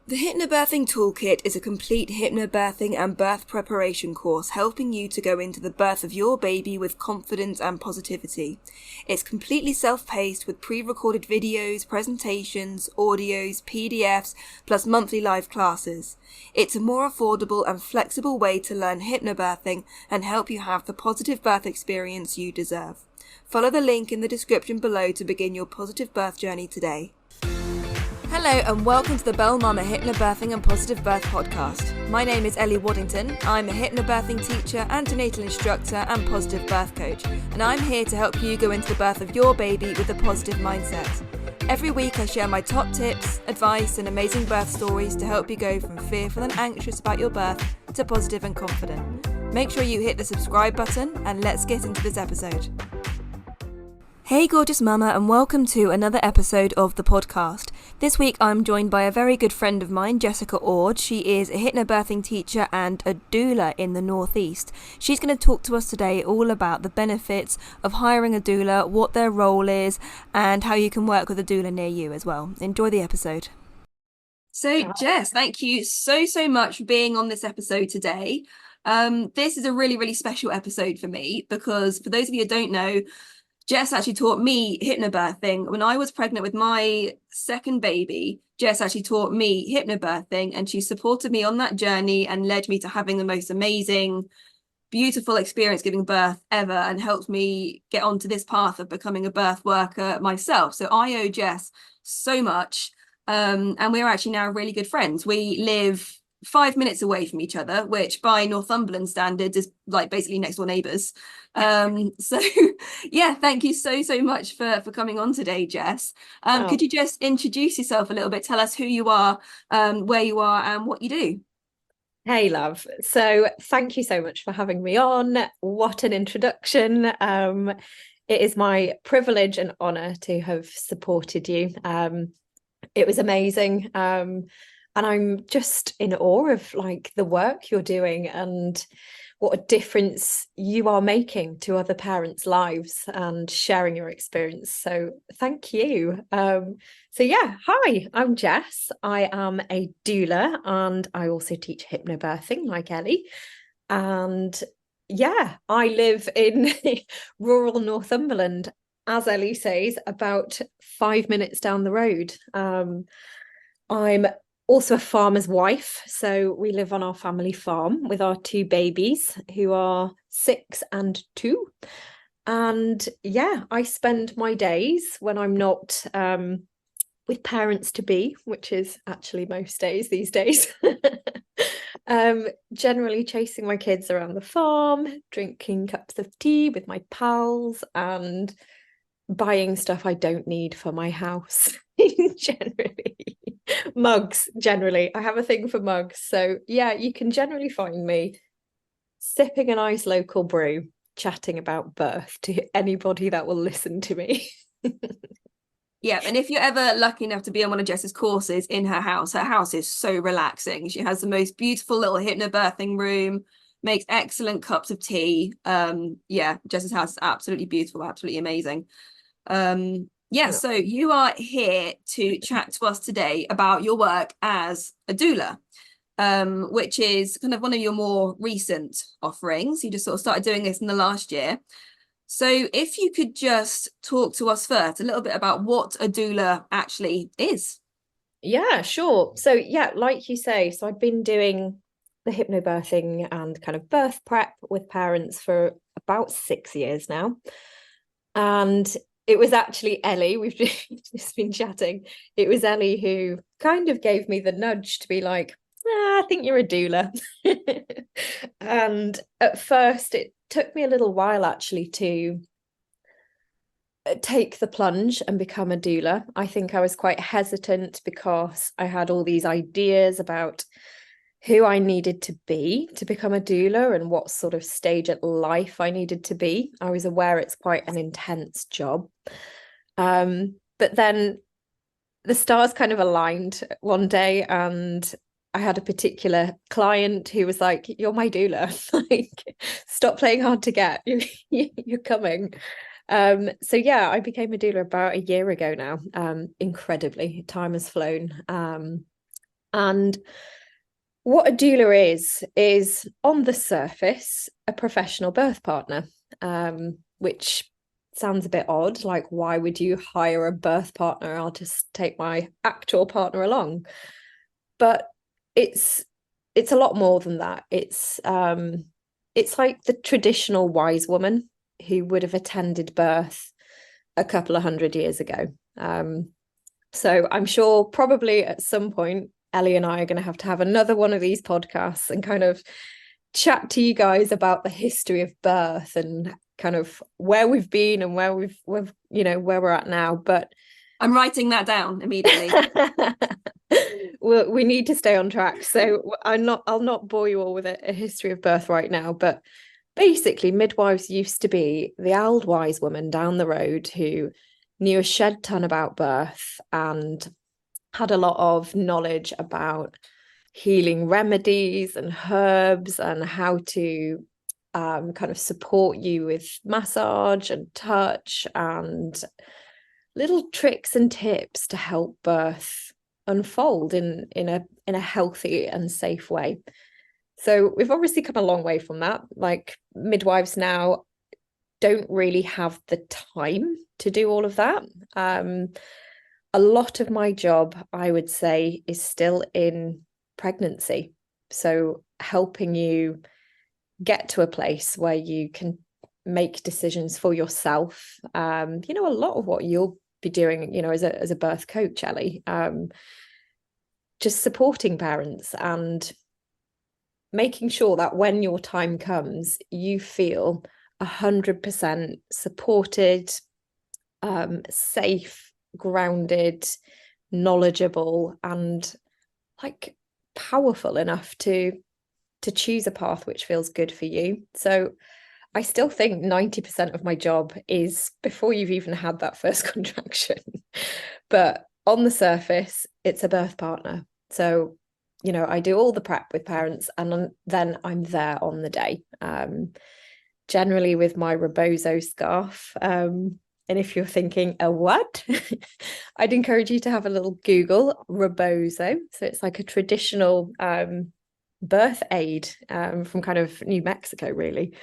The Hypnobirthing Toolkit is a complete hypnobirthing and birth preparation course helping you to go into the birth of your baby with confidence and positivity. It's completely self-paced with pre-recorded videos, presentations, audios, PDFs, plus monthly live classes. It's a more affordable and flexible way to learn hypnobirthing and help you have the positive birth experience you deserve. Follow the link in the description below to begin your positive birth journey today. Hello and welcome to the Bell Mama Hypnobirthing and Positive Birth podcast. My name is Ellie Waddington. I'm a hypnobirthing teacher, antenatal instructor and positive birth coach, and I'm here to help you go into the birth of your baby with a positive mindset. Every week I share my top tips, advice and amazing birth stories to help you go from fearful and anxious about your birth to positive and confident. Make sure you hit the subscribe button and let's get into this episode. Hey gorgeous mama and welcome to another episode of the podcast. This week I'm joined by a very good friend of mine, Jess Ord. She is a hypnobirthing teacher and a doula in the Northeast. She's going to talk to us today all about the benefits of hiring a doula, what their role is and how you can work with a doula near you as well. Enjoy the episode. So Jess, thank you so much for being on this episode today. This is a really special episode for me because for those of you who don't know, Jess actually taught me hypnobirthing. When I was pregnant with my second baby, Jess actually taught me hypnobirthing and she supported me on that journey and led me to having the most amazing, beautiful experience giving birth ever and helped me get onto this path of becoming a birth worker myself. So I owe Jess so much. And we're actually now really good friends. We live 5 minutes away from each other, which by Northumberland standards is like basically next door neighbours. So yeah, thank you so much for coming on today, Jess. Could you just introduce yourself a little bit, tell us who you are, where you are and what you do? Hey love, so thank you so much for having me on. What an introduction. It is my privilege and honour to have supported you. It was amazing. And I'm just in awe of like the work you're doing and what a difference you are making to other parents' lives and sharing your experience. So thank you. So yeah, hi, I'm Jess. I am a doula and I also teach hypnobirthing like Ellie. And yeah, I live in rural Northumberland, as Ellie says, about 5 minutes down the road. I'm also a farmer's wife, so we live on our family farm with our two babies who are 6 and 2. And yeah, I spend my days when I'm not with parents to be, which is actually most days these days, generally chasing my kids around the farm, drinking cups of tea with my pals and buying stuff I don't need for my house. Generally mugs, generally I have a thing for mugs, so yeah, you can generally find me sipping a nice local brew, chatting about birth to anybody that will listen to me. Yeah, and if you're ever lucky enough to be on one of Jess's courses in her house is so relaxing. She has the most beautiful little hypnobirthing room, makes excellent cups of tea. Yeah, Jess's house is absolutely beautiful, absolutely amazing. Yeah, so you are here to chat to us today about your work as a doula, which is kind of one of your more recent offerings. You just sort of started doing this in the last year. So if you could just talk to us first a little bit about what a doula actually is. Yeah, sure. So yeah, like you say, so I've been doing the hypnobirthing and kind of birth prep with parents for about 6 years now. And it was actually Ellie, we've just been chatting. It was Ellie who kind of gave me the nudge to be like, I think you're a doula. And at first, it took me a little while actually to take the plunge and become a doula. I think I was quite hesitant because I had all these ideas about who I needed to be to become a doula and what sort of stage at life I needed to be. I was aware it's quite an intense job. But then the stars kind of aligned one day and I had a particular client who was like, you're my doula. Like, stop playing hard to get. You're coming. So yeah, I became a doula about a year ago now. Incredibly, time has flown. And what a doula is on the surface a professional birth partner, which sounds a bit odd. Like, why would you hire a birth partner? I'll just take my actual partner along. But it's a lot more than that. It's like the traditional wise woman who would have attended birth a couple of 100 years ago. So I'm sure probably at some point Ellie and I are going to have another one of these podcasts and kind of chat to you guys about the history of birth and kind of where we've been and where we've you know, where we're at now. But I'm writing that down immediately. we need to stay on track. So I'll not bore you all with a history of birth right now, but basically midwives used to be the old wise woman down the road who knew a shed ton about birth and had a lot of knowledge about healing remedies and herbs and how to kind of support you with massage and touch and little tricks and tips to help birth unfold in a healthy and safe way. So we've obviously come a long way from that. Like, midwives now don't really have the time to do all of that. A lot of my job, I would say, is still in pregnancy. So helping you get to a place where you can make decisions for yourself. You know, a lot of what you'll be doing, you know, as a birth coach, Ellie, just supporting parents and making sure that when your time comes, you feel 100% supported, safe, grounded, knowledgeable, and like powerful enough to choose a path which feels good for you. So I still think 90% of my job is before you've even had that first contraction. But on the surface, it's a birth partner. So, you know, I do all the prep with parents and then I'm there on the day, generally with my rebozo scarf. And if you're thinking, a what? I'd encourage you to have a little Google rebozo. So it's like a traditional birth aid from kind of New Mexico, really.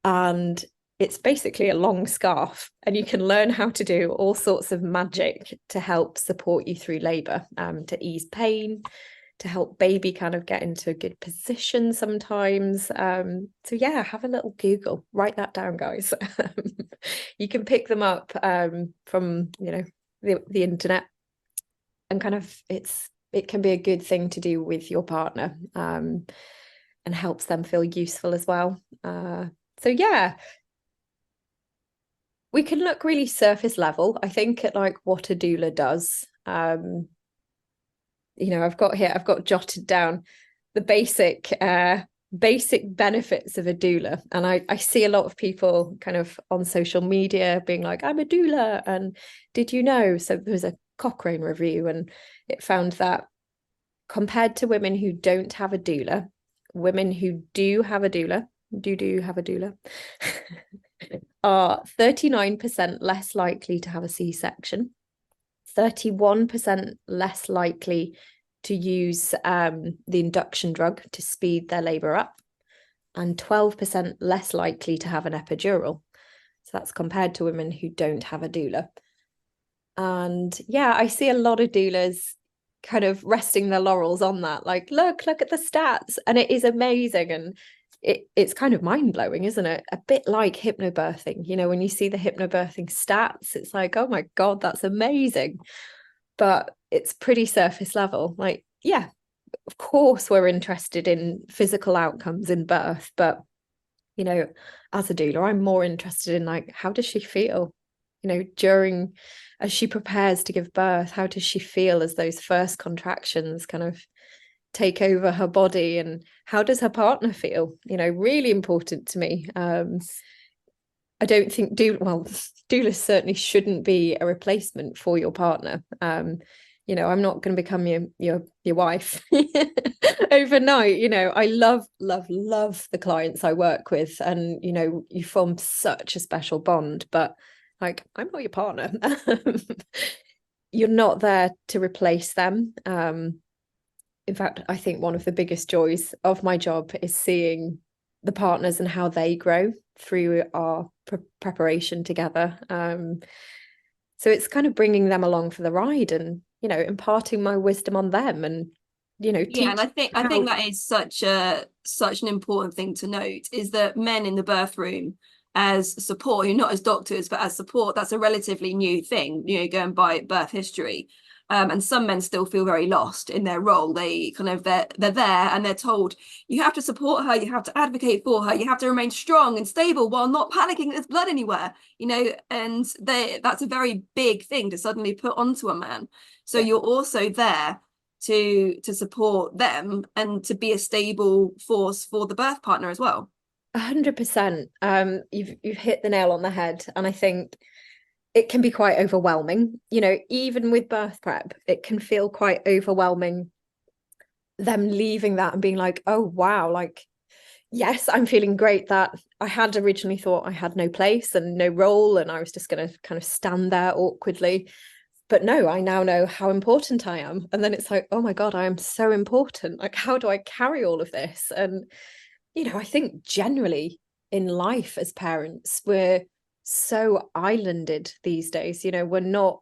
And it's basically a long scarf, and you can learn how to do all sorts of magic to help support you through labor, to ease pain, to help baby kind of get into a good position sometimes. So yeah, have a little Google, write that down, guys. You can pick them up from, you know, the internet, and kind of it can be a good thing to do with your partner, and helps them feel useful as well. So yeah, we can look really surface level, I think, at like what a doula does. You know, I've got jotted down the basic benefits of a doula. And I see a lot of people kind of on social media being like, I'm a doula. And did you know? So there was a Cochrane review and it found that compared to women who don't have a doula, women who do have a doula, are 39% less likely to have a C-section, 31% less likely to use the induction drug to speed their labour up, and 12% less likely to have an epidural. So that's compared to women who don't have a doula. And yeah, I see a lot of doulas kind of resting their laurels on that, like, look at the stats, and it is amazing. And it's kind of mind-blowing, isn't it? A bit like hypnobirthing. You know, when you see the hypnobirthing stats, it's like, oh my God, that's amazing. But it's pretty surface level. Like, yeah, of course we're interested in physical outcomes in birth, but, you know, as a doula, I'm more interested in, like, how does she feel, you know, as she prepares to give birth? How does she feel as those first contractions kind of take over her body, and how does her partner feel? You know, really important to me. I don't think doulas certainly shouldn't be a replacement for your partner. You know, I'm not going to become your wife overnight. You know, I love the clients I work with, and, you know, you form such a special bond, but, like, I'm not your partner. You're not there to replace them. in fact, I think one of the biggest joys of my job is seeing the partners and how they grow through our preparation together. So it's kind of bringing them along for the ride and, you know, imparting my wisdom on them and, you know, Yeah, and I think how. that is such an important thing to note, is that men in the birth room as support, not as doctors, but as support, that's a relatively new thing, going by birth history. And some men still feel very lost in their role. They kind of they're there and they're told, you have to support her, you have to advocate for her, you have to remain strong and stable while not panicking that there's blood anywhere, and that's a very big thing to suddenly put onto a man. So Yeah. you're also there to support them and to be a stable force for the birth partner as well. 100%. You've hit the nail on the head, and I think it can be quite overwhelming. You know, even with birth prep, it can feel quite overwhelming. Them leaving that and being like, oh wow, like yes, I'm feeling great that I had originally thought I had no place and no role, and I was just going to kind of stand there awkwardly. But no, I now know how important I am. And then it's like, oh my God, I am so important. Like, how do I carry all of this? And, you know, I think generally in life as parents, we're so islanded these days. You know, we're not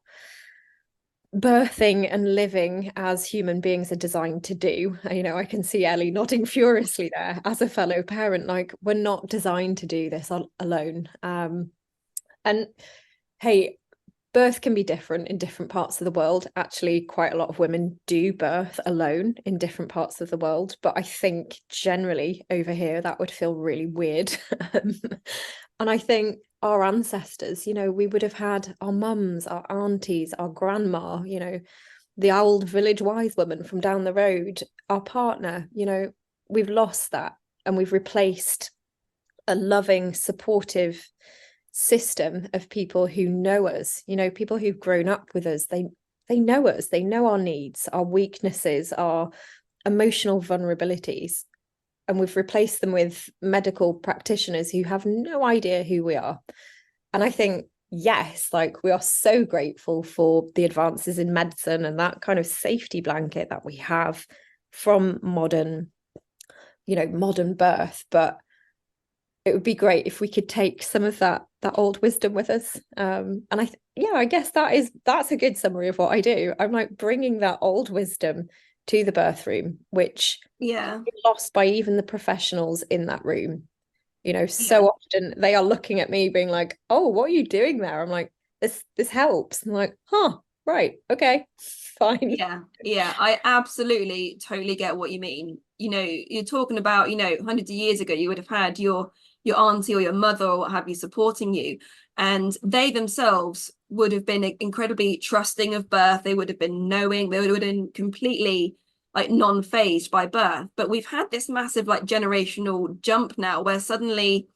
birthing and living as human beings are designed to do. You know, I can see Ellie nodding furiously there as a fellow parent. Like, we're not designed to do this alone. And hey, birth can be different in different parts of the world. Actually, quite a lot of women do birth alone in different parts of the world. But I think generally over here, that would feel really weird. And I think our ancestors, you know, we would have had our mums, our aunties, our grandma, you know, the old village wise woman from down the road, our partner, you know, we've lost that and we've replaced a loving, supportive system of people who know us, you know, people who've grown up with us. They know us, they know our needs, our weaknesses, our emotional vulnerabilities, and we've replaced them with medical practitioners who have no idea who we are. And I think, yes, like, we are so grateful for the advances in medicine and that kind of safety blanket that we have from modern birth, but it would be great if we could take some of that old wisdom with us. And I guess that's a good summary of what I do. I'm like bringing that old wisdom to the birth room, which is lost by even the professionals in that room. You know, so often they are looking at me being like, oh, what are you doing there? I'm like, this helps. I'm like, huh, right, okay, fine. Yeah, I absolutely totally get what you mean. You're talking about, hundreds of years ago, you would have had your auntie or your mother or what have you supporting you, and they themselves would have been incredibly trusting of birth. They would have been knowing, they would have been completely like non-phased by birth. But we've had this massive like generational jump now where suddenly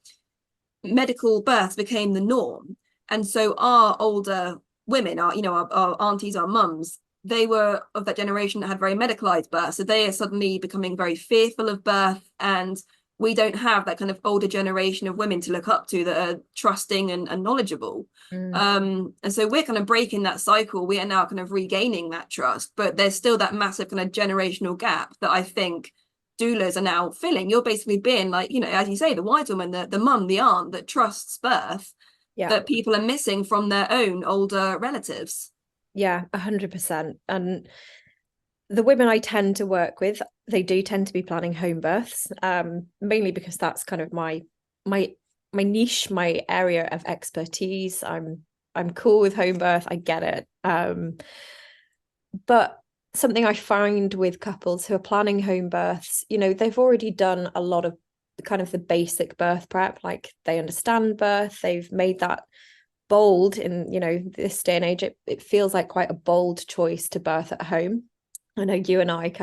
medical births became the norm. And so our older women, our aunties, our mums, they were of that generation that had very medicalized birth. So they are suddenly becoming very fearful of birth. And we don't have that kind of older generation of women to look up to that are trusting and knowledgeable. And so we're kind of breaking that cycle. We are now kind of regaining that trust, but there's still that massive kind of generational gap that I think doulas are now filling. You're basically being like, as you say, the wise woman, the mum, the aunt that trusts birth, that people are missing from their own older relatives. Yeah, 100%. And the women I tend to work with, they do tend to be planning home births, mainly because that's kind of my niche, my area of expertise. I'm cool with home birth. I get it. But something I find with couples who are planning home births, they've already done a lot of kind of the basic birth prep. Like, they understand birth. They've made that bold in, this day and age. It feels like quite a bold choice to birth at home. I know you and I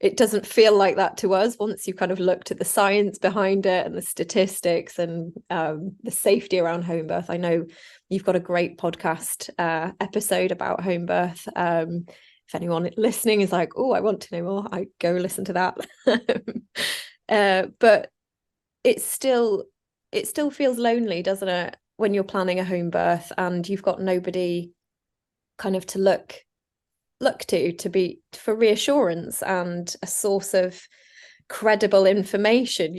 it doesn't feel like that to us once you kind of looked at the science behind it and the statistics and the safety around home birth. I know you've got a great podcast episode about home birth. If anyone listening is like, oh, I want to know more, I go listen to that. But it still feels lonely, doesn't it, when you're planning a home birth and you've got nobody kind of to look look to be for reassurance and a source of credible information.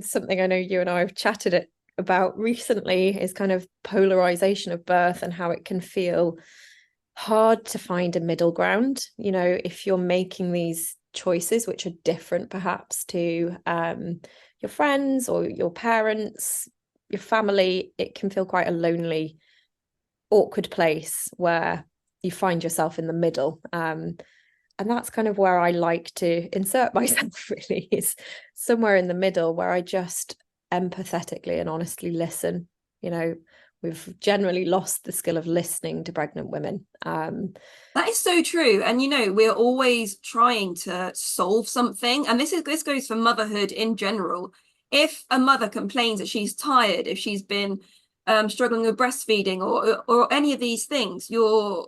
Something I know you and I have chatted about recently is kind of polarization of birth and how it can feel hard to find a middle ground, if you're making these choices which are different perhaps to your friends or your parents, your family. It can feel quite a lonely, awkward place where you find yourself in the middle. And that's kind of where I like to insert myself, really, is somewhere in the middle where I just empathetically and honestly listen. We've generally lost the skill of listening to pregnant women. That is so true. And we're always trying to solve something. And this goes for motherhood in general. If a mother complains that she's tired, if she's been struggling with breastfeeding or any of these things, your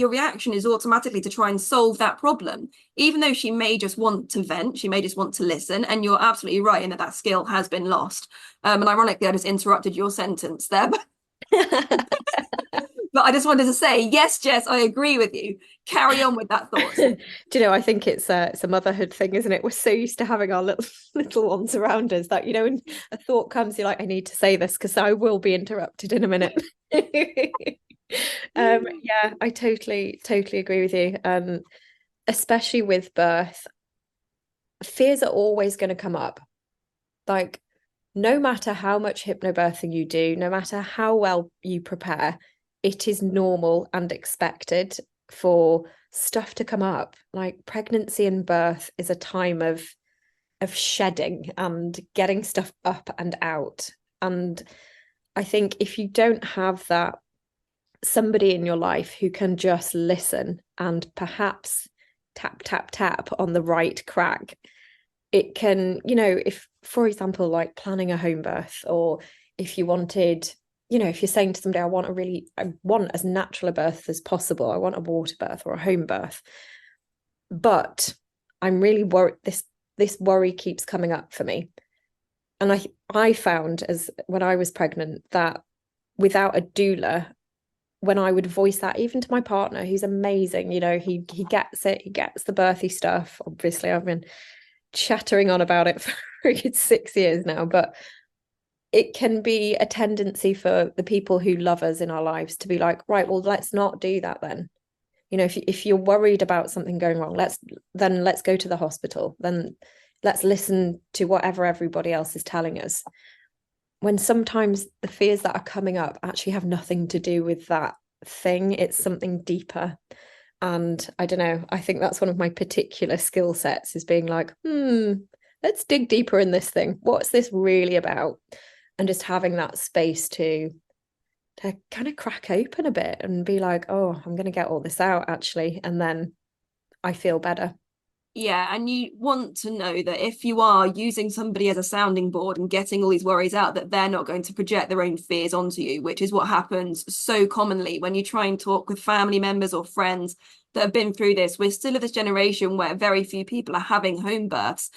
reaction is automatically to try and solve that problem, even though she may just want to vent, she may just want to listen. And you're absolutely right in that skill has been lost. And ironically, I just interrupted your sentence there. But I just wanted to say, yes, Jess, I agree with you. Carry on with that thought. Do you know, I think it's a motherhood thing, isn't it? We're so used to having our little ones around us that, when a thought comes, you're like, I need to say this because I will be interrupted in a minute. Yeah, I totally agree with you. Especially with birth, fears are always going to come up. Like, no matter how much hypnobirthing you do, no matter how well you prepare, it is normal and expected for stuff to come up. Like, pregnancy and birth is a time of shedding and getting stuff up and out. And I think if you don't have that somebody in your life who can just listen and perhaps tap, tap, tap on the right crack, it can, if, for example, like planning a home birth, or if you wanted, if you're saying to somebody, I want as natural a birth as possible, I want a water birth or a home birth, but I'm really worried, this worry keeps coming up for me. And I found, as when I was pregnant, that without a doula, when I would voice that even to my partner, who's amazing, he gets it, he gets the birthy stuff. Obviously, I've been chattering on about it for a good 6 years now, but it can be a tendency for the people who love us in our lives to be like, right, well, let's not do that then. If you're worried about something going wrong, let's go to the hospital. Then let's listen to whatever everybody else is telling us. When sometimes the fears that are coming up actually have nothing to do with that thing, it's something deeper. And I don't know, I think that's one of my particular skill sets, is being like, let's dig deeper in this thing. What's this really about? And just having that space to kind of crack open a bit and be like, oh, I'm going to get all this out actually. And then I feel better. Yeah, and you want to know that if you are using somebody as a sounding board and getting all these worries out, that they're not going to project their own fears onto you, which is what happens so commonly when you try and talk with family members or friends that have been through this. We're still of this generation where very few people are having home births.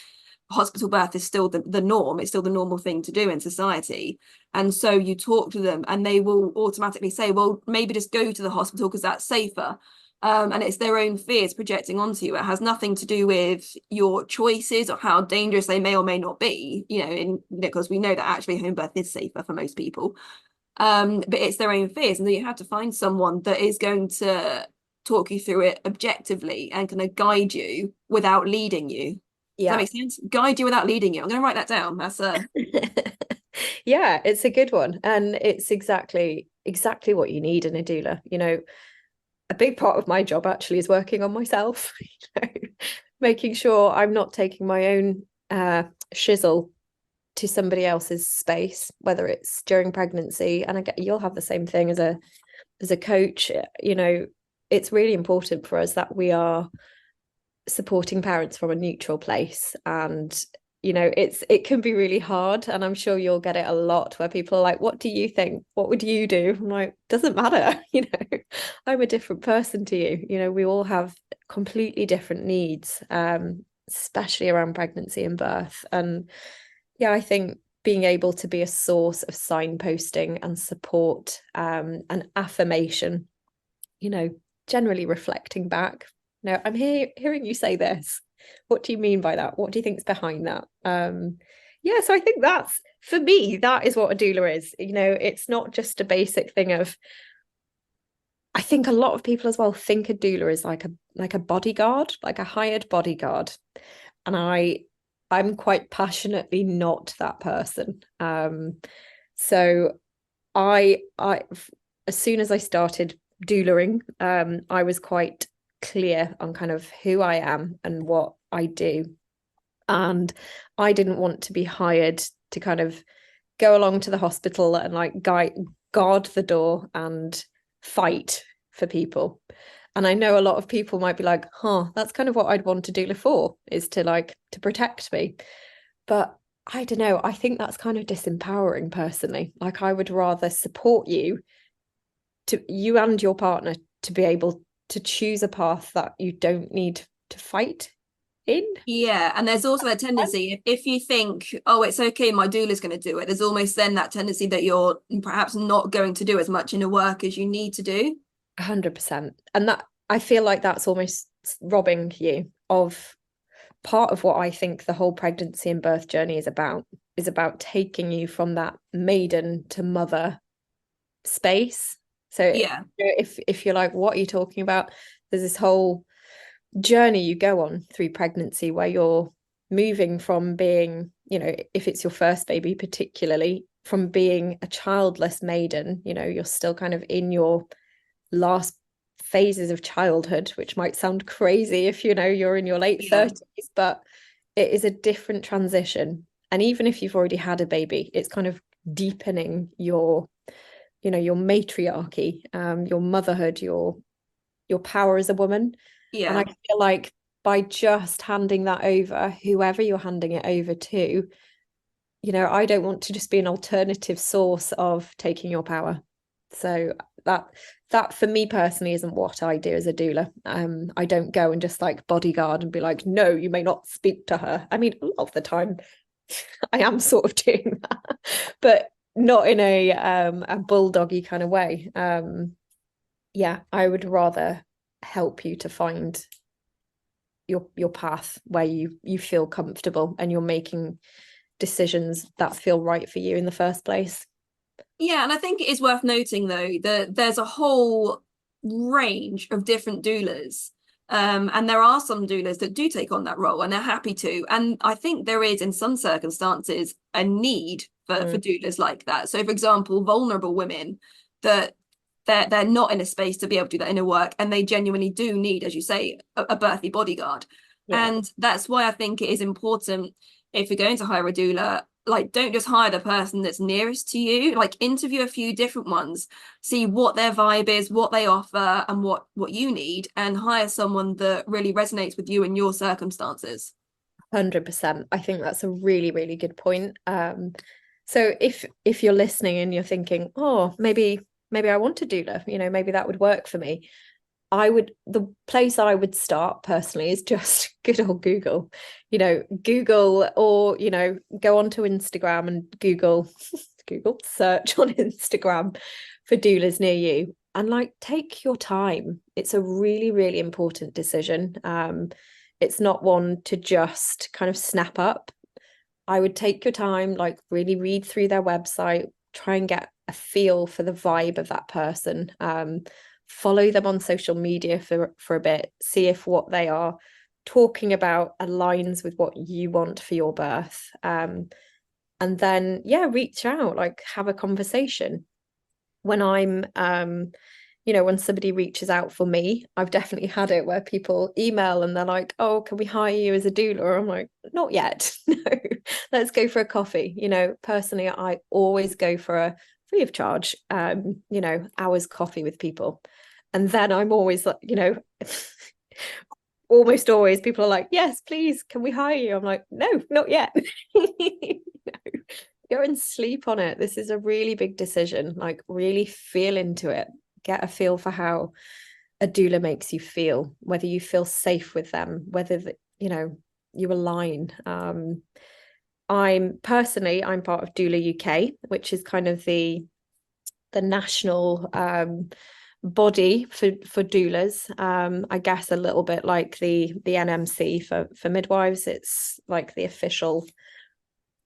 Hospital birth is still the norm. It's still the normal thing to do in society. And so you talk to them and they will automatically say, well, maybe just go to the hospital because that's safer. And it's their own fears projecting onto you. It has nothing to do with your choices or how dangerous they may or may not be, because we know that actually home birth is safer for most people. But it's their own fears. And then you have to find someone that is going to talk you through it objectively and kind of guide you without leading you. Does that make sense? Guide you without leading you. I'm going to write that down. That's Yeah, it's a good one. And it's exactly what you need in a doula. A big part of my job actually is working on myself, making sure I'm not taking my own shizzle to somebody else's space, whether it's during pregnancy. And I get you'll have the same thing as a coach. It's really important for us that we are supporting parents from a neutral place. And it can be really hard, and I'm sure you'll get it a lot where people are like, what do you think, what would you do? I'm like, doesn't matter. I'm a different person to you. We all have completely different needs, especially around pregnancy and birth. And yeah, I think being able to be a source of signposting and support, and affirmation, generally reflecting back, no, I'm hearing you say this. What do you mean by that? What do you think's behind that? Yeah, so I think that's, for me, that is what a doula is. It's not just a basic thing of, I think a lot of people as well think a doula is like a bodyguard, like a hired bodyguard. And I'm quite passionately not that person. So I as soon as I started doulaing, I was quite clear on kind of who I am and what I do. And I didn't want to be hired to kind of go along to the hospital and like guard the door and fight for people. And I know a lot of people might be like, that's kind of what I'd want a doula for, is to protect me. But I don't know, I think that's kind of disempowering personally. Like, I would rather support you and your partner to be able to choose a path that you don't need to fight in. Yeah, and there's also a tendency, if you think, oh, it's okay, my doula's going to do it, there's almost then that tendency that you're perhaps not going to do as much inner work as you need to do. 100%. And that, I feel like that's almost robbing you of part of what I think the whole pregnancy and birth journey is about taking you from that maiden to mother space. So Yeah. if you're like, what are you talking about? There's this whole journey you go on through pregnancy where you're moving from being, if it's your first baby, particularly, from being a childless maiden, you're still kind of in your last phases of childhood, which might sound crazy if you're in your late 30s, but it is a different transition. And even if you've already had a baby, it's kind of deepening your matriarchy, your motherhood, your power as a woman. And I feel like by just handing that over, whoever you're handing it over to, I don't want to just be an alternative source of taking your power. So that for me personally isn't what I do as a doula. I don't go and just like bodyguard and be like, no, you may not speak to her. I mean, a lot of the time I am sort of doing that, but not in a bulldoggy kind of way. Yeah, I would rather help you to find your path where you feel comfortable and you're making decisions that feel right for you in the first place. Yeah, and I think it is worth noting though that there's a whole range of different doulas. And there are some doulas that do take on that role and they're happy to. And I think there is, in some circumstances, a need for doulas like that. So, for example, vulnerable women that they're not in a space to be able to do that inner work, and they genuinely do need, as you say, a birthy bodyguard. Yeah. And that's why I think it is important, if you're going to hire a doula, like, don't just hire the person that's nearest to you, like interview a few different ones, see what their vibe is, what they offer, and what you need, and hire someone that really resonates with you and your circumstances. 100%. I think that's a really, really good point. So if you're listening and you're thinking, oh, maybe I want to doula, maybe that would work for me. The place I would start personally is just good old Google, Google, or, go onto Instagram and Google search on Instagram for doulas near you, and like, take your time. It's a really, really important decision. It's not one to just kind of snap up. I would take your time, like really read through their website, try and get a feel for the vibe of that person. Follow them on social media for a bit, see if what they are talking about aligns with what you want for your birth. And then, reach out, like have a conversation. When when somebody reaches out for me, I've definitely had it where people email and they're like, oh, can we hire you as a doula? I'm like, not yet. No, let's go for a coffee. Personally, I always go for a free of charge, hours coffee with people. And then I'm always like, almost always people are like, yes, please, can we hire you? I'm like, no, not yet. Go and sleep on it. This is a really big decision. Like, really feel into it. Get a feel for how a doula makes you feel, whether you feel safe with them, whether you align. I'm part of Doula UK, which is kind of the national body for doulas. I guess a little bit like the NMC for midwives. It's like the official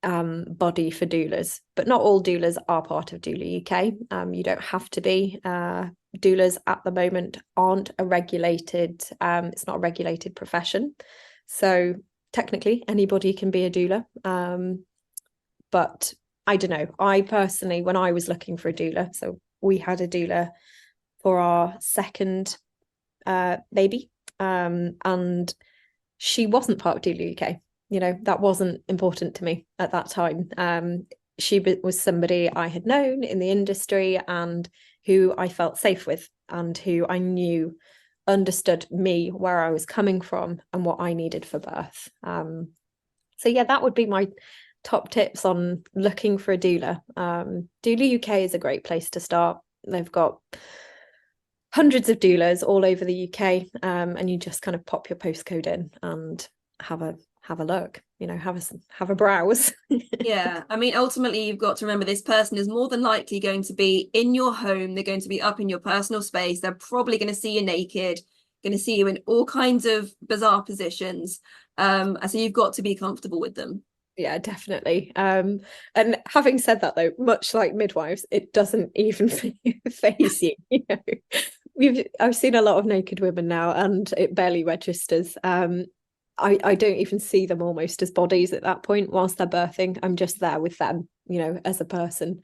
body for doulas, but not all doulas are part of Doula UK. You don't have to be. Doulas at the moment aren't a regulated, it's not a regulated profession. So technically anybody can be a doula. But I don't know. I personally, when I was looking for a doula, so we had a doula for our second baby, and she wasn't part of Doula UK. That wasn't important to me at that time. She was somebody I had known in the industry and who I felt safe with, and who I knew understood me, where I was coming from and what I needed for birth. So yeah, that would be my top tips on looking for a doula. Doula UK is a great place to start. They've got hundreds of doulas all over the UK, and you just kind of pop your postcode in and have a look, have a browse. Yeah, I mean, ultimately, you've got to remember this person is more than likely going to be in your home. They're going to be up in your personal space. They're probably going to see you naked, going to see you in all kinds of bizarre positions. And so you've got to be comfortable with them. Yeah, definitely. And having said that, though, much like midwives, it doesn't even phase you. I've seen a lot of naked women now, and it barely registers. I don't even see them almost as bodies at that point whilst they're birthing. I'm just there with them, as a person.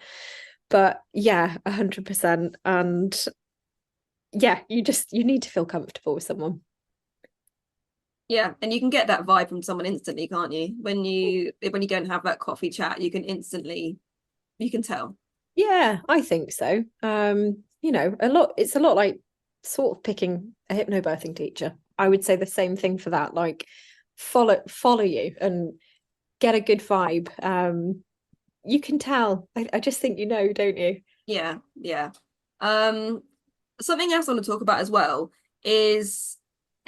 But yeah, 100%. And yeah, you need to feel comfortable with someone. Yeah, and you can get that vibe from someone instantly, can't you? When you go and have that coffee chat, you can tell. Yeah, I think so. It's a lot like sort of picking a hypnobirthing teacher. I would say the same thing for that. Like follow you and get a good vibe. You can tell. I just think don't you? Yeah. Something else I want to talk about as well is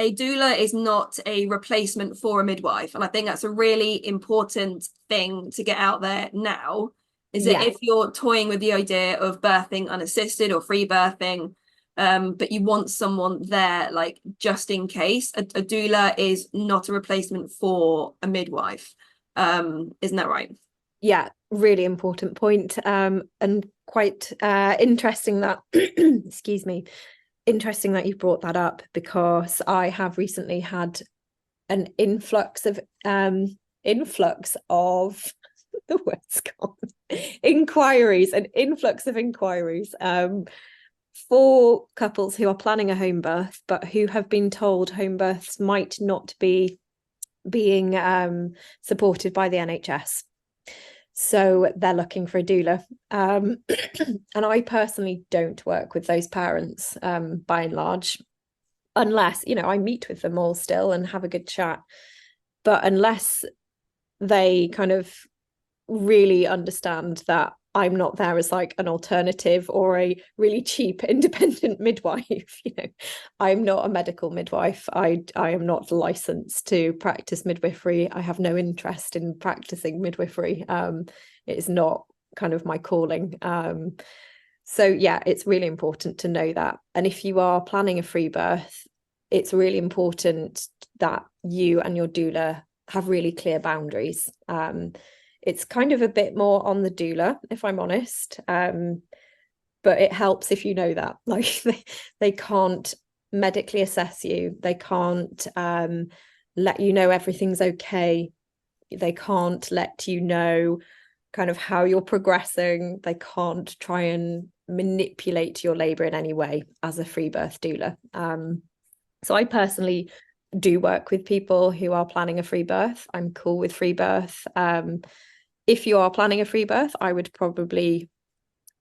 a doula is not a replacement for a midwife. And I think that's a really important thing to get out there now, is that if you're toying with the idea of birthing unassisted or free birthing, but you want someone there, like just in case, a doula is not a replacement for a midwife. Isn't that right? Yeah, really important point. And quite interesting that, excuse me, interesting that you brought that up, because I have recently had an influx of the word's gone, inquiries, an influx of inquiries for couples who are planning a home birth but who have been told home births might not be being supported by the NHS. So they're looking for a doula. And I personally don't work with those parents by and large, unless, I meet with them all still and have a good chat. But unless they kind of really understand that I'm not there as like an alternative or a really cheap independent midwife, I'm not a medical midwife. I am not licensed to practice midwifery. I have no interest in practicing midwifery. It is not kind of my calling. So yeah, it's really important to know that. And if you are planning a free birth, it's really important that you and your doula have really clear boundaries. It's kind of a bit more on the doula, if I'm honest. But it helps if you know that. Like they can't medically assess you. They can't let you know everything's okay. They can't let you know kind of how you're progressing. They can't try and manipulate your labor in any way as a free birth doula. So I personally do work with people who are planning a free birth. I'm cool with free birth. If you are planning a free birth, I would probably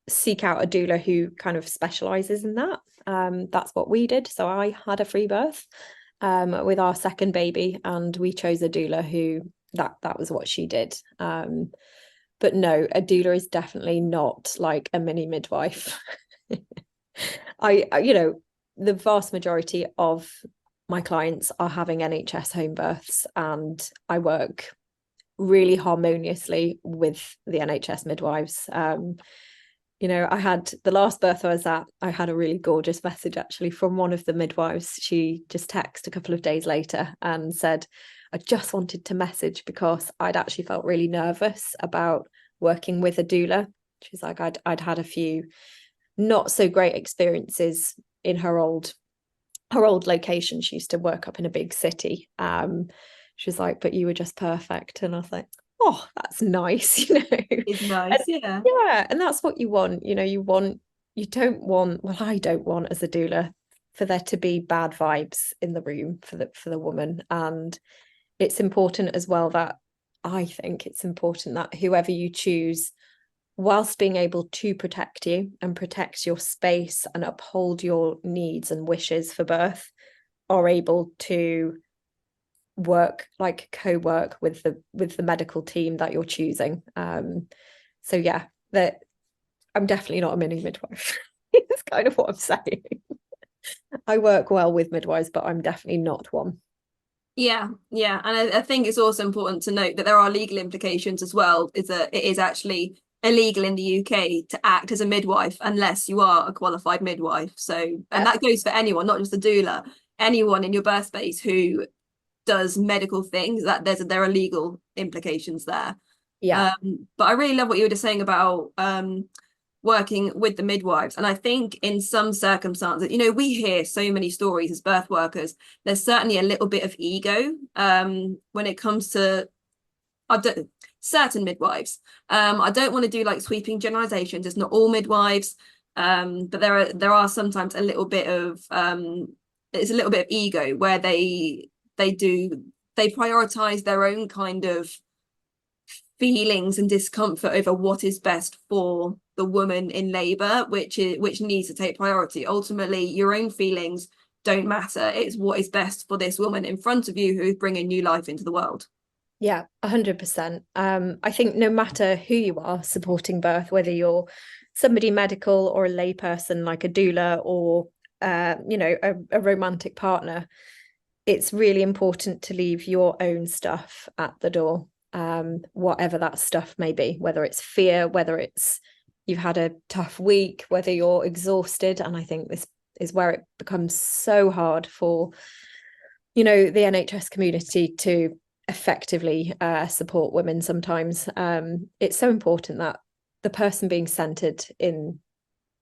seek out a doula who kind of specializes in that. That's what we did. So I had a free birth with our second baby, and we chose a doula who that was what she did. But no, a doula is definitely not like a mini midwife. The vast majority of my clients are having NHS home births, and I work really harmoniously with the NHS midwives. You know, I had the last birth I was at, I had a really gorgeous message actually from one of the midwives. She just texted a couple of days later and said, I just wanted to message because I'd actually felt really nervous about working with a doula. She's like, I'd had a few not so great experiences in her old location. She used to work up in a big city. She was like, but you were just perfect. And I was like, oh, that's nice, you know. It's nice, yeah. Yeah, and that's what you want. You know, you don't want, well, I don't want as a doula for there to be bad vibes in the room for the woman. And it's important as well that I think it's important that whoever you choose, whilst being able to protect you and protect your space and uphold your needs and wishes for birth, are able to co-work with the medical team that you're choosing. So yeah, that I'm definitely not a mini midwife. It's kind of what I'm saying. I work well with midwives, but I'm definitely not one. Yeah, yeah. And I think it's also important to note that there are legal implications as well. Is that it is actually illegal in the UK to act as a midwife unless you are a qualified midwife. So, and that goes for anyone, not just a doula, anyone in your birth space who does medical things, that there are legal implications there. Yeah. But I really love what you were just saying about working with the midwives. And I think in some circumstances, you know, we hear so many stories as birth workers. There's certainly a little bit of ego when it comes to certain midwives. I don't want to do like sweeping generalizations. It's not all midwives, but there are sometimes a little bit of it's a little bit of ego where they prioritize their own kind of feelings and discomfort over what is best for the woman in labor, which needs to take priority. Ultimately, your own feelings don't matter. It's what is best for this woman in front of you who's bringing new life into the world. Yeah, 100%. I think no matter who you are supporting birth, whether you're somebody medical or a layperson like a doula or you know, a romantic partner, it's really important to leave your own stuff at the door, whatever that stuff may be, whether it's fear, whether it's you've had a tough week, whether you're exhausted. And I think this is where it becomes so hard for, you know, the NHS community to effectively support women sometimes. It's so important that the person being centered in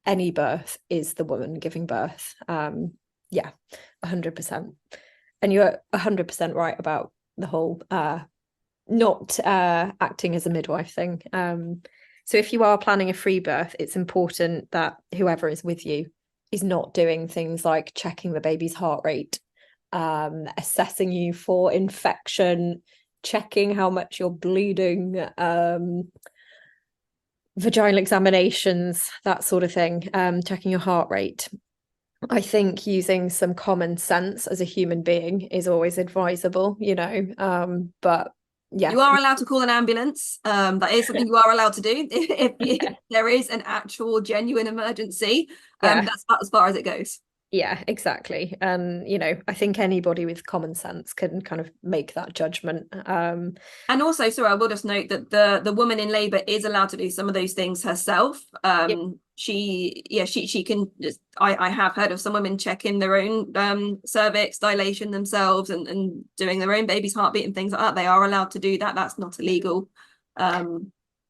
any birth is the woman giving birth. Yeah, 100%. And you're 100% right about the whole not acting as a midwife thing. So if you are planning a free birth, it's important that whoever is with you is not doing things like checking the baby's heart rate, assessing you for infection, checking how much you're bleeding, vaginal examinations, that sort of thing, checking your heart rate. I think using some common sense as a human being is always advisable, you know, but yeah. You are allowed to call an ambulance. That is something you are allowed to do if there is an actual genuine emergency. That's about as far as it goes. Yeah, exactly. And, you know, I think anybody with common sense can kind of make that judgment. And also, sorry, I will just note that the woman in labour is allowed to do some of those things herself. Yep. She can just, I have heard of some women checking their own cervix dilation themselves and doing their own baby's heartbeat and things like that. They are allowed to do that. That's not illegal.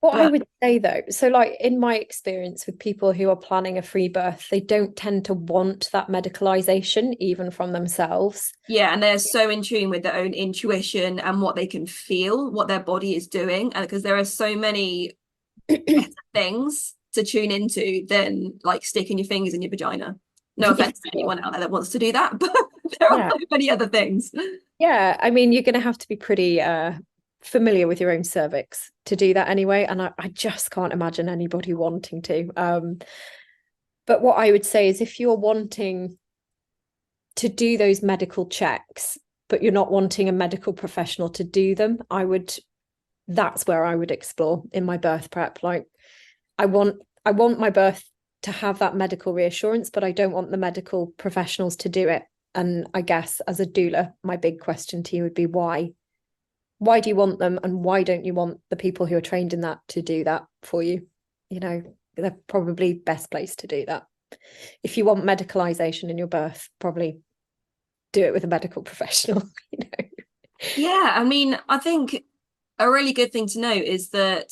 What I would say though, so like in my experience with people who are planning a free birth, they don't tend to want that medicalization even from themselves. Yeah, and they're so in tune with their own intuition and what they can feel, what their body is doing. And because there are so many better things to tune into than like sticking your fingers in your vagina. No offense to anyone out there that wants to do that, but there are so many other things. Yeah, I mean, you're going to have to be pretty familiar with your own cervix to do that anyway. And I just can't imagine anybody wanting to. But what I would say is if you're wanting to do those medical checks, but you're not wanting a medical professional to do them, that's where I would explore in my birth prep. Like I want my birth to have that medical reassurance, but I don't want the medical professionals to do it. And I guess as a doula, my big question to you would be why? Why do you want them, and why don't you want the people who are trained in that to do that for you? You know? they're probably best place to do that. If you want medicalization in your birth, probably do it with a medical professional. Yeah, I mean, I think a really good thing to note is that,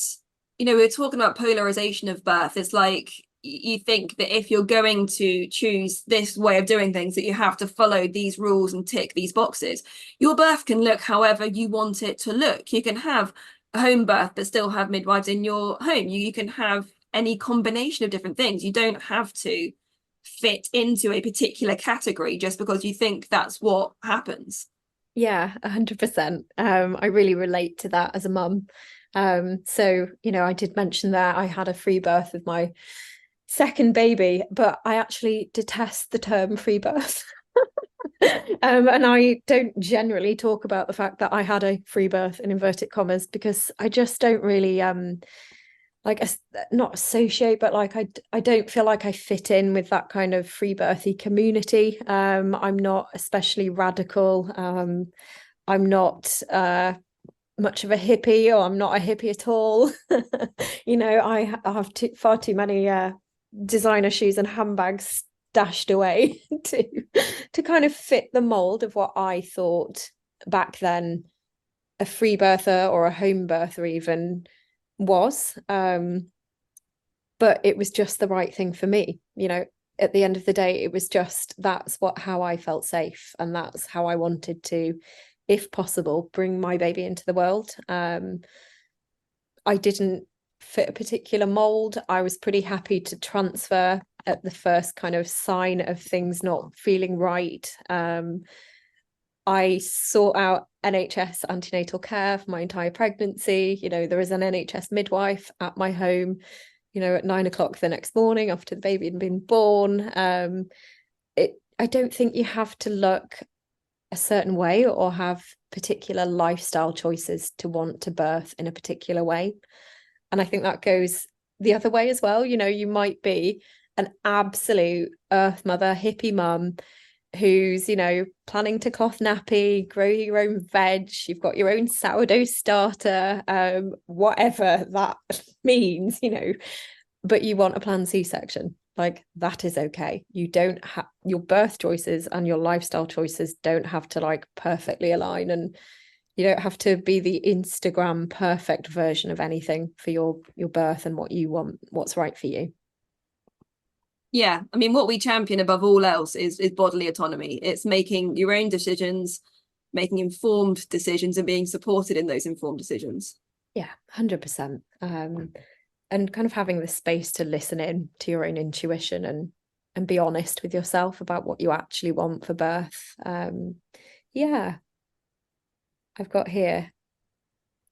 we're talking about polarization of birth. It's like you think that if you're going to choose this way of doing things, that you have to follow these rules and tick these boxes. Your birth can look however you want it to look. You can have a home birth but still have midwives in your home. You can have any combination of different things. You don't have to fit into a particular category just because you think that's what happens. Yeah, 100%. I really relate to that as a mum. So, I did mention that I had a free birth with my second baby, but I actually detest the term free birth. And I don't generally talk about the fact that I had a free birth in inverted commas, because I just don't really like not associate, but like I don't feel like I fit in with that kind of free birthy community. I'm not especially radical. I'm not much of a hippie, or I'm not a hippie at all. I have far too many designer shoes and handbags stashed away to kind of fit the mold of what I thought back then a free birther or a home birther even was. But it was just the right thing for me. At the end of the day, it was just how I felt safe, and that's how I wanted to, if possible, bring my baby into the world. I didn't fit a particular mold. I was pretty happy to transfer at the first kind of sign of things not feeling right. I sought out NHS antenatal care for my entire pregnancy. There is an NHS midwife at my home, at 9 o'clock the next morning after the baby had been born. I don't think you have to look a certain way or have particular lifestyle choices to want to birth in a particular way. And I think that goes the other way as well. You might be an absolute earth mother, hippie mum who's, planning to cloth nappy, grow your own veg, you've got your own sourdough starter, whatever that means, but you want a planned C-section. Like, that is okay. You don't have your birth choices and your lifestyle choices don't have to like perfectly align, and you don't have to be the Instagram perfect version of anything for your birth and what you want, what's right for you. Yeah, I mean, what we champion above all else is bodily autonomy. It's making your own decisions, making informed decisions, and being supported in those informed decisions. Yeah, 100%. And kind of having the space to listen in to your own intuition and be honest with yourself about what you actually want for birth. Yeah, I've got here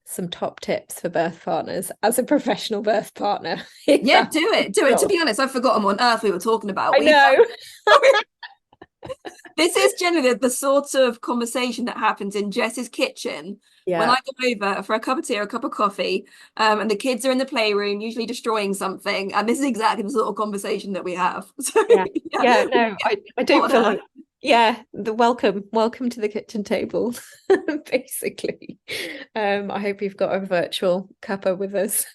some top tips for birth partners as a professional birth partner. Yeah, do it. To be honest, I've forgotten what on earth we were talking about. I know. This is generally the sort of conversation that happens in Jess's kitchen when I go over for a cup of tea or a cup of coffee, and the kids are in the playroom, usually destroying something. And this is exactly the sort of conversation that we have. So, no, I don't feel like, the welcome to the kitchen table, basically. I hope you've got a virtual cuppa with us.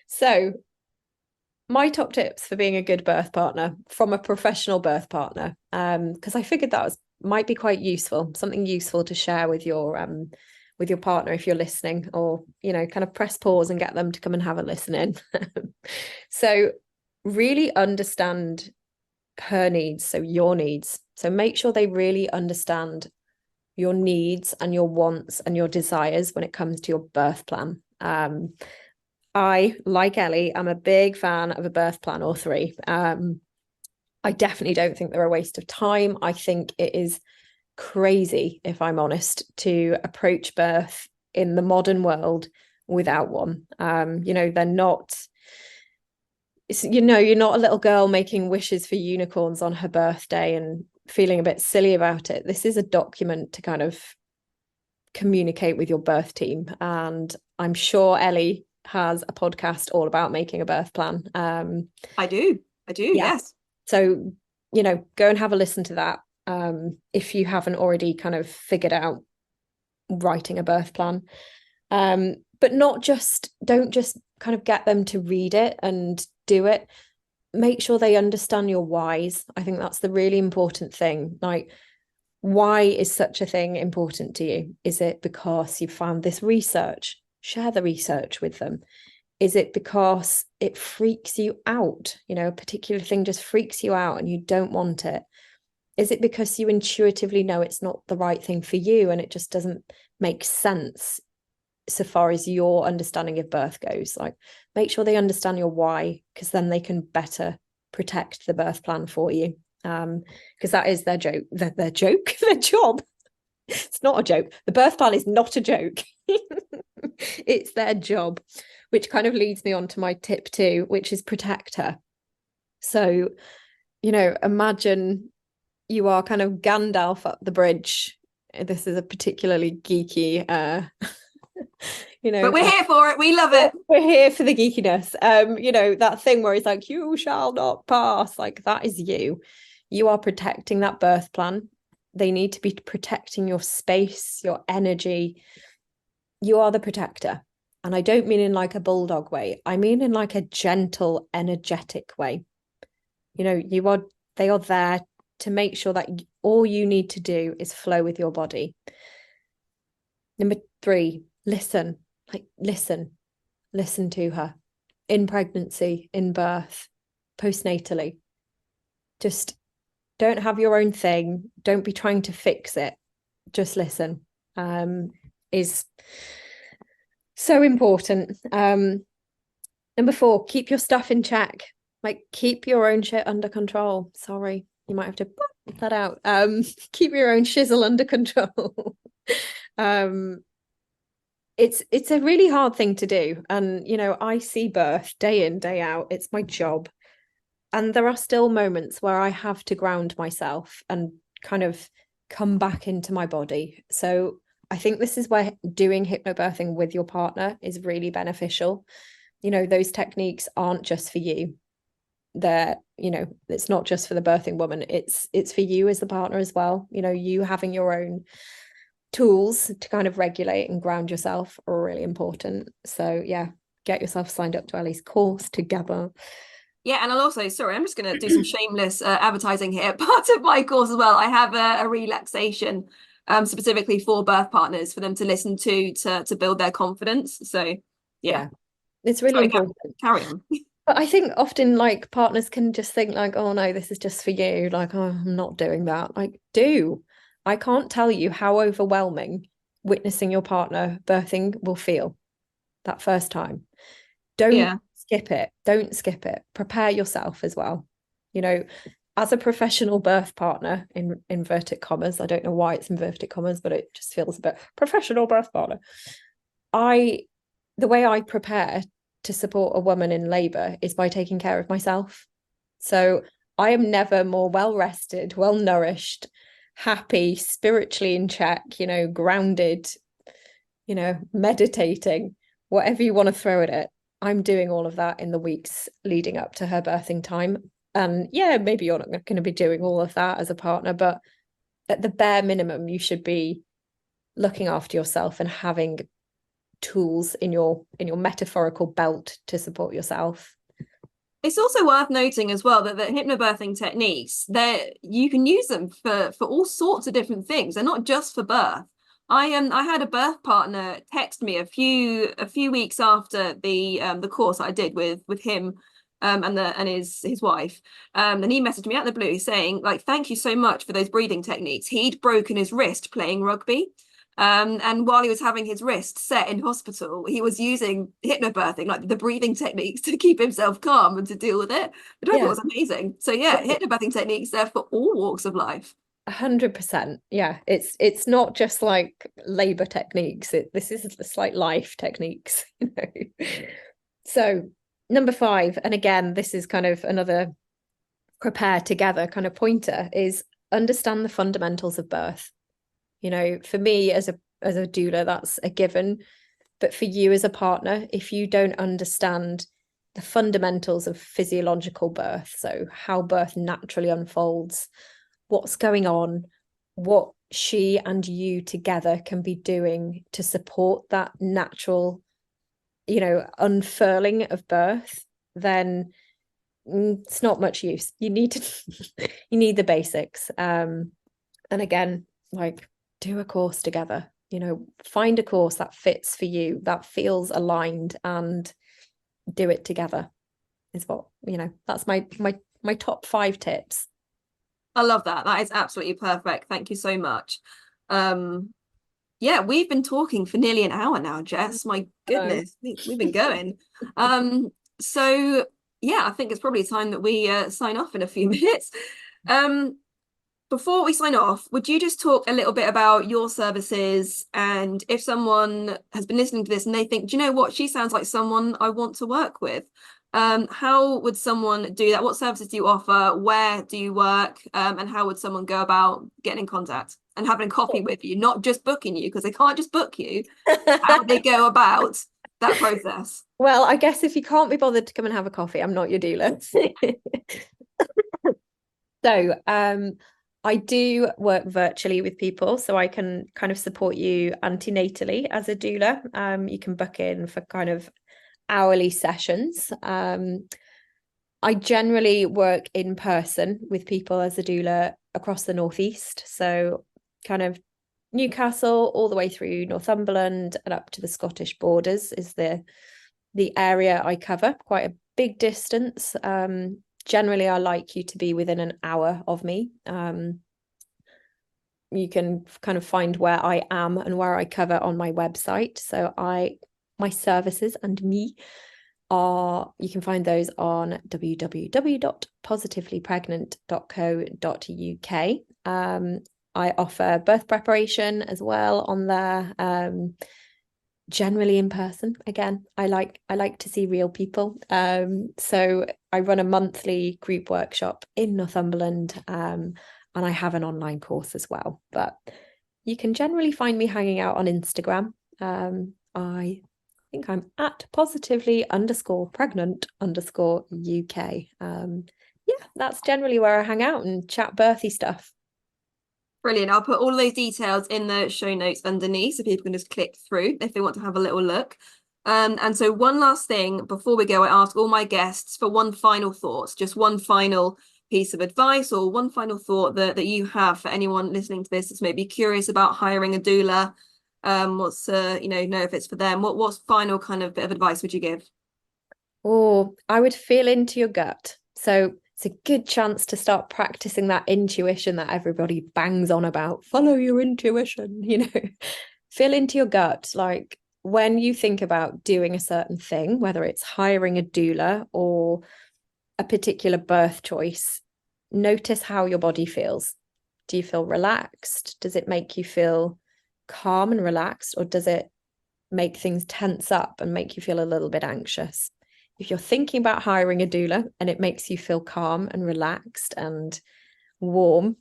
So, my top tips for being a good birth partner from a professional birth partner, because I figured that might be quite useful, something useful to share with your partner if you're listening, or kind of press pause and get them to come and have a listen in. So really understand her needs, so your needs. So make sure they really understand your needs and your wants and your desires when it comes to your birth plan. I, like Ellie, am a big fan of a birth plan or 3. I definitely don't think they're a waste of time. I think it is crazy, if I'm honest, to approach birth in the modern world without one. They're not, you're not a little girl making wishes for unicorns on her birthday and feeling a bit silly about it. This is a document to kind of communicate with your birth team. And I'm sure Ellie has a podcast all about making a birth plan. I do, yes. So, go and have a listen to that. If you haven't already kind of figured out writing a birth plan. But don't just kind of get them to read it and do it. Make sure they understand your whys. I think that's the really important thing. Like, why is such a thing important to you? Is it because you found this research? Share the research with them. Is it because it freaks you out? You know, a particular thing just freaks you out and you don't want it. Is it because you intuitively know it's not the right thing for you and it just doesn't make sense so far as your understanding of birth goes? Like, make sure they understand your why, because then they can better protect the birth plan for you. Because that is their joke, their joke, their job. It's not a joke. The birth plan is not a joke. It's their job, which kind of leads me on to my tip 2, which is protect her. So, you know, imagine you are kind of Gandalf up the bridge. This is a particularly geeky you know, but we're here for it. We love it. We're here for the geekiness. You know, that thing where it's like, you shall not pass. Like, that is you. You are protecting that birth plan. They need to be protecting your space, your energy. You are the protector. And I don't mean in like a bulldog way. I mean in like a gentle, energetic way. You know, they are there to make sure that all you need to do is flow with your body. Number 3, listen. Like, listen to her in pregnancy, in birth, postnatally. Just don't have your own thing. Don't be trying to fix it. Just listen. Is so important. Number 4, keep your stuff in check. Like, keep your own shit under control. Sorry, you might have to put that out. Keep your own shizzle under control. It's a really hard thing to do. And, you know, I see birth day in, day out. It's my job. And there are still moments where I have to ground myself and kind of come back into my body. So I think this is where doing hypnobirthing with your partner is really beneficial. You know, those techniques aren't just for you. They're, you know, it's not just for the birthing woman. It's for you as the partner as well. You know, you having your own tools to kind of regulate and ground yourself are really important. So yeah, get yourself signed up to Ellie's course together. Yeah, and I'll also, sorry, I'm just going to do some shameless advertising here. Part of my course as well, I have a relaxation specifically for birth partners for them to listen to build their confidence. So yeah, it's really important. Carry on. But I think often like partners can just think like, oh no, this is just for you. Like, oh, I'm not doing that. Like, I can't tell you how overwhelming witnessing your partner birthing will feel that first time. Don't skip it. Don't skip it. Prepare yourself as well. You know, as a professional birth partner, in inverted commas, I don't know why it's inverted commas, but it just feels a bit professional birth partner. The way I prepare to support a woman in labor is by taking care of myself. So I am never more well rested, well nourished, happy, spiritually in check, you know, grounded, you know, meditating, whatever you want to throw at it. I'm doing all of that in the weeks leading up to her birthing time. And yeah, maybe you're not going to be doing all of that as a partner, but at the bare minimum, you should be looking after yourself and having tools in your metaphorical belt to support yourself. It's also worth noting as well that the hypnobirthing techniques, you can use them for all sorts of different things. They're not just for birth. I had a birth partner text me a few weeks after the course I did with him and his wife, and he messaged me out of the blue saying, like, thank you so much for those breathing techniques. He'd broken his wrist playing rugby. And while he was having his wrist set in hospital, he was using hypnobirthing, like the breathing techniques, to keep himself calm and to deal with it. Which I thought was amazing. So yeah, hypnobirthing techniques there for all walks of life. 100%. Yeah, it's not just like labor techniques. This is like life techniques, you know. So number 5, and again, this is kind of another prepare together kind of pointer, is understand the fundamentals of birth. You know, for me as a doula, that's a given. But for you as a partner, if you don't understand the fundamentals of physiological birth, so how birth naturally unfolds, what's going on, what she and you together can be doing to support that natural, you know, unfurling of birth, then it's not much use. You need to you need the basics. And again, like, do a course together, find a course that fits for you, that feels aligned, and do it together is what, that's my top 5 tips. I love that. That is absolutely perfect. Thank you so much. Yeah, we've been talking for nearly an hour now, Jess. My goodness, we've been going. So yeah, I think it's probably time that we sign off in a few minutes. Before we sign off, would you just talk a little bit about your services, and if someone has been listening to this and they think, do you know what, she sounds like someone I want to work with? How would someone do that? What services do you offer? Where do you work? And how would someone go about getting in contact and having a coffee with you, not just booking you, because they can't just book you. How would they go about that process? Well, I guess if you can't be bothered to come and have a coffee, I'm not your doula. So I do work virtually with people, so I can kind of support you antenatally as a doula. You can book in for kind of hourly sessions. I generally work in person with people as a doula across the Northeast, so kind of Newcastle all the way through Northumberland and up to the Scottish borders is the area I cover. Quite a big distance. Generally, I like you to be within an hour of me. You can kind of find where I am and where I cover on my website. So my services and me you can find those on www.positivelypregnant.co.uk. I offer birth preparation as well on there. Generally in person. Again, I like to see real people. So I run a monthly group workshop in Northumberland, and I have an online course as well. But you can generally find me hanging out on Instagram. I think I'm at positively_pregnant_UK. Yeah, that's generally where I hang out and chat birthy stuff. Brilliant. I'll put all those details in the show notes underneath so people can just click through if they want to have a little look. And so one last thing before we go, I ask all my guests for one final thought, just one final piece of advice or one final thought that you have for anyone listening to this that's maybe curious about hiring a doula. What's know if it's for them. What's final kind of bit of advice would you give? Oh, I would feel into your gut. So it's a good chance to start practicing that intuition that everybody bangs on about. Follow your intuition, feel into your gut. Like when you think about doing a certain thing, whether it's hiring a doula or a particular birth choice, notice how your body feels. Do you feel relaxed? Does it make you feel calm and relaxed, or does it make things tense up and make you feel a little bit anxious? If you're thinking about hiring a doula and it makes you feel calm and relaxed and warm,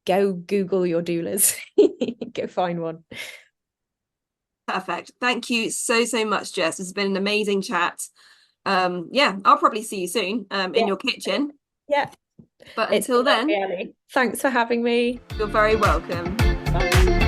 go Google your doulas. Go find one. Perfect. Thank you so much, Jess. It's been an amazing chat. Yeah, I'll probably see you soon in your kitchen. Yeah. But until then, thanks for having me. you're very welcome. Bye.